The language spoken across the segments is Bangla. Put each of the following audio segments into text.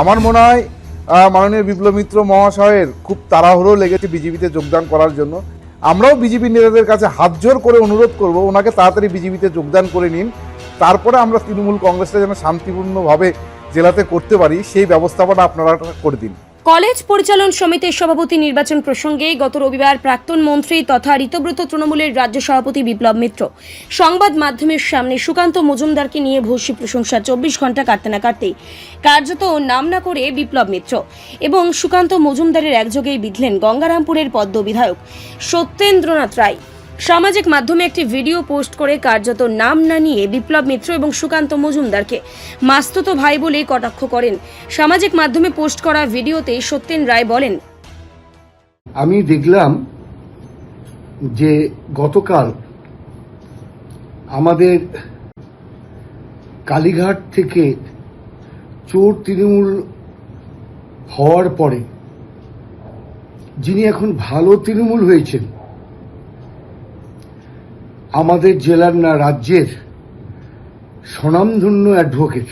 আমার মনে হয় মাননীয় বিপ্লব মিত্র মহাশয়ের খুব তাড়াহুড়ো লেগেছে বিজেপিতে যোগদান করার জন্য। আমরাও বিজেপি নেতাদের কাছে হাত জোর করে অনুরোধ করব ওনাকে তাড়াতাড়ি বিজেপিতে যোগদান করে নিন, তারপরে আমরা তৃণমূল কংগ্রেসটা যেন শান্তিপূর্ণভাবে জেলাতে করতে পারি সেই ব্যবস্থাপনা আপনারা করে দিন। কলেজ পরিচালন সমিতির সভাপতি নির্বাচন প্রসঙ্গে গত রবিবার প্রাক্তন মন্ত্রী তথা ঋতব্রত তৃণমূলের রাজ্য সভাপতি বিপ্লব মিত্র সংবাদ মাধ্যমের সামনে সুকান্ত মজুমদারকে নিয়ে ভূয়সী প্রশংসা 24 ঘন্টা কাটতে না কাটতেই কার্যত নাম না করে বিপ্লব মিত্র এবং সুকান্ত মজুমদারের একযোগেই বিঁধলেন গঙ্গারামপুরের পদ্ম বিধায়ক সত্যেন্দ্রনাথ রায়। সামাজিক মাধ্যমে একটি ভিডিও পোস্ট করে কার্যত নাম না নিয়ে বিপ্লব মিত্র এবং সুকান্ত মজুমদারকে মাস্তুতো ভাই বলে কটাক্ষ করেন। সামাজিক মাধ্যমে পোস্ট করা ভিডিওতে সত্যেন রায় বলেন, আমি দেখলাম যে গতকাল আমাদের কালীঘাট থেকে চোর তৃণমূল হওয়ার পরে যিনি এখন ভালো তৃণমূল হয়েছেন, আমাদের জেলার না রাজ্যের স্বনামধন্য অ্যাডভোকেট,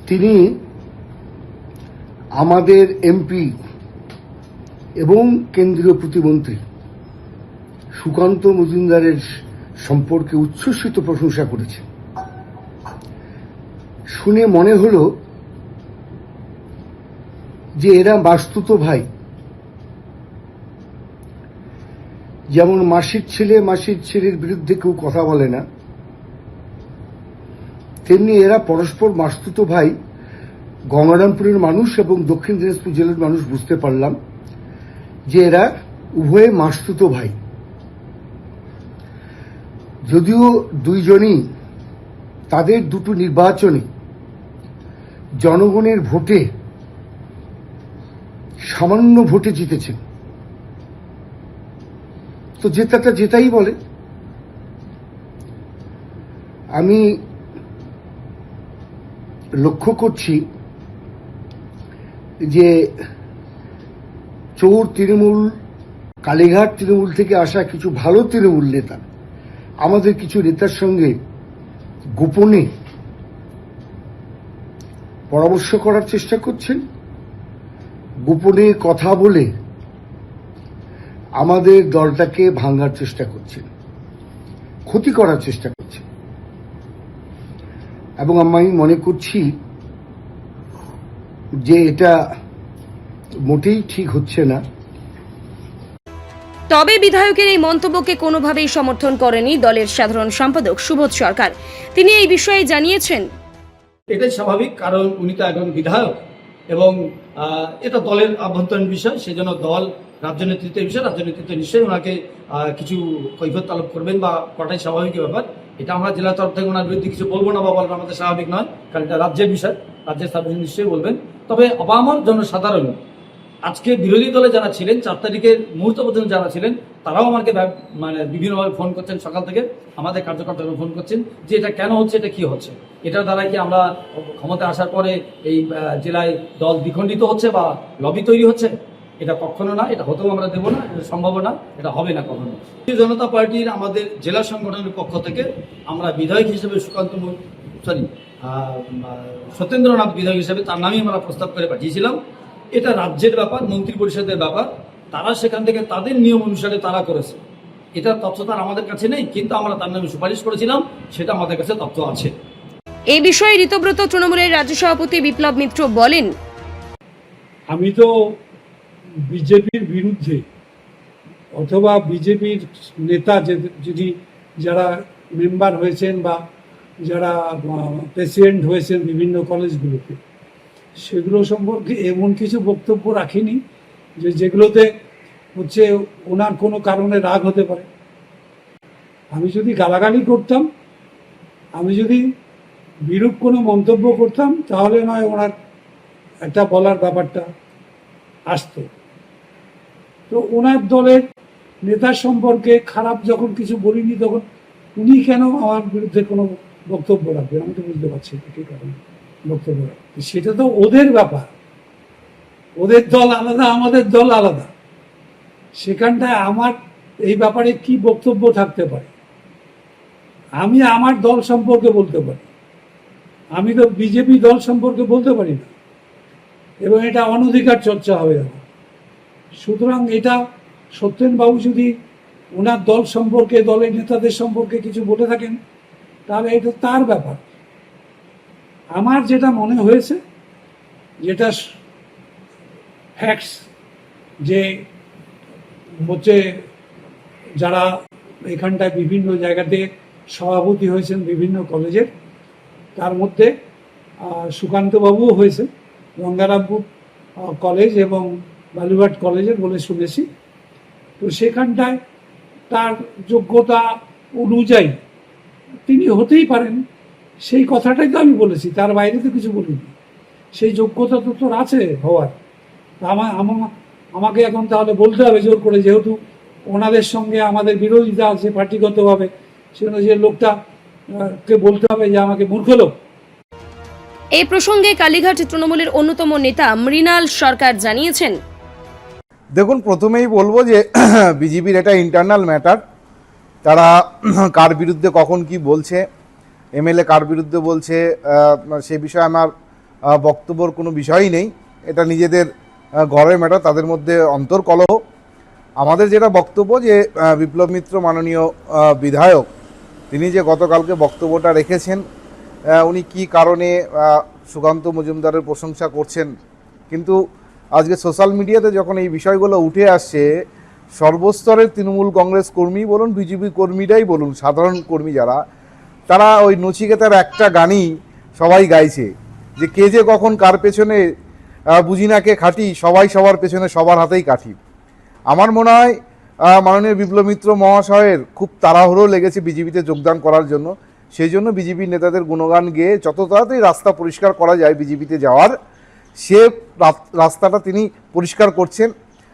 তিনি আমাদের এমপি এবং কেন্দ্রীয় প্রতিমন্ত্রী সুকান্ত মজুমদারের সম্পর্কে উচ্ছ্বসিত প্রশংসা করেছেন। শুনে মনে হলো যে এরা বাস্তুত ভাই। যেমন মাসির ছেলের বিরুদ্ধে কেউ কথা বলে না, তেমনি এরা পরস্পর মাস্তুত ভাই। গঙ্গারামপুরের মানুষ এবং দক্ষিণ দিনাজপুর জেলার মানুষ বুঝতে পারলাম যে এরা উভয়ে মাস্তুত ভাই। যদিও দুইজনই তাদের দুটো নির্বাচনে জনগণের ভোটে সামান্য ভোটে জিতেছেন, তো জেতাটা জেতাই বলে। আমি লক্ষ্য করছি যে চোর তৃণমূল, কালীঘাট তৃণমূল থেকে আসা কিছু ভালো তৃণমূল নেতা আমাদের কিছু নেতার সঙ্গে গোপনে পরামর্শ করার চেষ্টা করছেন, গোপনে কথা বলে আমাদের দলটাকে ভাঙার চেষ্টা করছেন, ক্ষতি করার চেষ্টা করছেন। এবং আমি মনে করছি যে এটা মোটেই ঠিক হচ্ছে না। তবে বিধায়কের এই মন্তব্যকে কোনোভাবেই সমর্থন করেনি দলের সাধারণ সম্পাদক সুবোধ সরকার। তিনি এই বিষয়ে জানিয়েছেন, এটাই স্বাভাবিক, কারণ উনি তো একজন বিধায়ক এবং এটা দলের আভ্যন্তরীণ বিষয়, সেজন্য দল রাজ্য নেতৃত্বের বিষয়, রাজ্য নেতৃত্ব নিশ্চয়ই ওনাকে কিছু কৈফিয়ত তলব করবেন বা করাটাই স্বাভাবিক ব্যাপার। এটা আমরা জেলা তরফ থেকে ওনার বিরুদ্ধে কিছু বলবো না বা বলবো আমাদের স্বাভাবিক নয়, কারণ এটা রাজ্যের বিষয়, রাজ্যের সার্ভিস নিশ্চয়ই বলবেন। তবে আপামর জনসাধারণ আজকে বিরোধী দলে যারা ছিলেন, 4 তারিখের মুহূর্ত পর্যন্ত যারা ছিলেন, তারাও আমাকে বিভিন্নভাবে ফোন করছেন, সকাল থেকে আমাদের কার্যকর্তারা ফোন করছেন যে এটা কেন হচ্ছে, এটা কি হচ্ছে, এটার দ্বারা কি আমরা ক্ষমতায় আসার পরে এই জেলায় দল দ্বিখণ্ডিত হচ্ছে বা লবি তৈরি হচ্ছে? এটা কখনো না, এটা হতেও আমরা দেবো না, এটা সম্ভব না, এটা হবে না কখনো। ভারতীয় জনতা পার্টির আমাদের জেলা সংগঠনের পক্ষ থেকে আমরা বিধায়ক হিসেবে সত্যেন্দ্রনাথ বিধায়ক হিসেবে তার নামই আমরা প্রস্তাব করে পাঠিয়েছিলাম। এটা রাজ্যের ব্যাপার, মন্ত্রী পরিষদের ব্যাপার, তারা সেখান থেকে তাদের নিয়ম অনুসারে তারা করেছে। এটার তথ্য তার আমাদের কাছে নেই, কিন্তু আমরা তার নামে সুপারিশ করেছিলাম, সেটা আমাদের কাছে তথ্য আছে। এই বিষয়ে ঋতব্রত তৃণমূলের রাজ্য সভাপতি বিপ্লব মিত্র বলেন, আমি তো বিজেপির বিরুদ্ধে অথবা বিজেপির নেতা যদি যারা মেম্বার হয়েছেন বা যারা প্রেসিডেন্ট হয়েছেন বিভিন্ন কলেজগুলোতে, সেগুলো সম্পর্কে এমন কিছু বক্তব্য রাখিনি যেগুলোতে হচ্ছে ওনার কোনো কারণে রাগ হতে পারে। আমি যদি গালাগালি করতাম, আমি যদি বিরূপ কোনো মন্তব্য করতাম, তাহলে নয় ওনার একটা বলার ব্যাপারটা আসতো। তো ওনার দলের নেতার সম্পর্কে খারাপ যখন কিছু বলিনি, তখন উনি কেন আমার বিরুদ্ধে কোনো বক্তব্য রাখবেন? আমি তো বুঝতে পারছি কি কারণে বক্তব্য রাখবেন। সেটা তো ওদের ব্যাপার, ওদের দল আলাদা, আমাদের দল আলাদা। সেখানটায় আমার এই ব্যাপারে কি বক্তব্য থাকতে পারে? আমি আমার দল সম্পর্কে বলতে পারি, আমি তো বিজেপি দল সম্পর্কে বলতে পারি না, এবং এটা অনধিকার চর্চা হবে। সুতরাং এটা সত্যেনবাবু যদি ওনার দল সম্পর্কে, দলের নেতাদের সম্পর্কে কিছু বলে থাকেন, তাহলে এটা তার ব্যাপার। আমার যেটা মনে হয়েছে, যেটা ফ্যাক্টস, যে হচ্ছে যারা এখানটায় বিভিন্ন জায়গাতে সভাপতি হয়েছেন বিভিন্ন কলেজের, তার মধ্যে সুকান্তবাবুও হয়েছে গঙ্গারামপুর কলেজ এবং বালুরঘাট কলেজের বলে শুনেছি। তো সেখানটায় তার যোগ্যতা অনুযায়ী তিনি হতেই পারেন, সেই কথাটাই তো আমি বলেছি, তার বাইরে তো কিছু বলিনি। সেই যোগ্যতা তো তোর আছে হওয়ার। আমাকে এখন তাহলে বলতে হবে জোর করে, যেহেতু ওনাদের সঙ্গে আমাদের বিরোধিতা আছে পার্টিগতভাবে, সেজন্য যে লোকটা কে বলতে হবে যে আমাকে মূর্খ লোক। এই প্রসঙ্গে কালীঘাট তৃণমূলের অন্যতম নেতা মৃণাল সরকার জানিয়েছেন, দেখুন, প্রথমেই বলবো যে বিজেপির এটা ইন্টারনাল ম্যাটার। তারা কার বিরুদ্ধে কখন কি বলছে, এমএলএ কার বিরুদ্ধে বলছে, সে বিষয়ে আমার বক্তব্যর কোনো বিষয়ই নেই। এটা নিজেদের ঘরের ম্যাটার, তাদের মধ্যে অন্তর্কলহ। আমাদের যেটা বক্তব্য, যে বিপ্লব মিত্র মাননীয় বিধায়ক, তিনি যে গতকালকে বক্তব্যটা রেখেছেন, উনি কি কারণে সুকান্ত মজুমদারের প্রশংসা করছেন, কিন্তু আজকে সোশ্যাল মিডিয়াতে যখন এই বিষয়গুলো উঠে আসছে, সর্বস্তরের তৃণমূল কংগ্রেস কর্মী বলুন, বিজেপি কর্মীরাই বলুন, সাধারণ কর্মী যারা, তারা ওই নচিকেতার একটা গানই সবাই গাইছে, যে কে যে কখন কার পেছনে বুঝি না কে খাটি, সবাই সবার পেছনে সবার হাতেই কাঠি। আমার মনে হয় মাননীয় বিপ্লব মিত্র মহাশয়ের খুব তাড়াহুড়ো লেগেছে বিজেপিতে যোগদান করার জন্য। সেই জন্য বিজেপির নেতাদের গুণগান গেয়ে যত তাড়াতাড়ি রাস্তা পরিষ্কার করা যায় বিজেপিতে যাওয়ার, সে রাস্তাটা তিনি পরিষ্কার করছেন।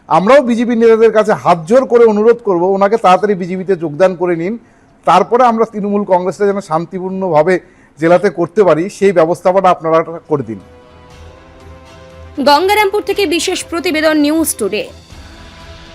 আমরাও বিজেপির নেতাদের কাছে হাত জোর করে অনুরোধ করব, ওনাকে তাড়াতাড়ি বিজেপিতে যোগদান করে নিন, তারপরে আমরা তৃণমূল কংগ্রেসটা যেন শান্তিপূর্ণভাবে জেলাতে করতে পারি, সেই ব্যবস্থাটা আপনারা করে দিন। গঙ্গারামপুর থেকে বিশেষ প্রতিবেদন, নিউজ টুডে।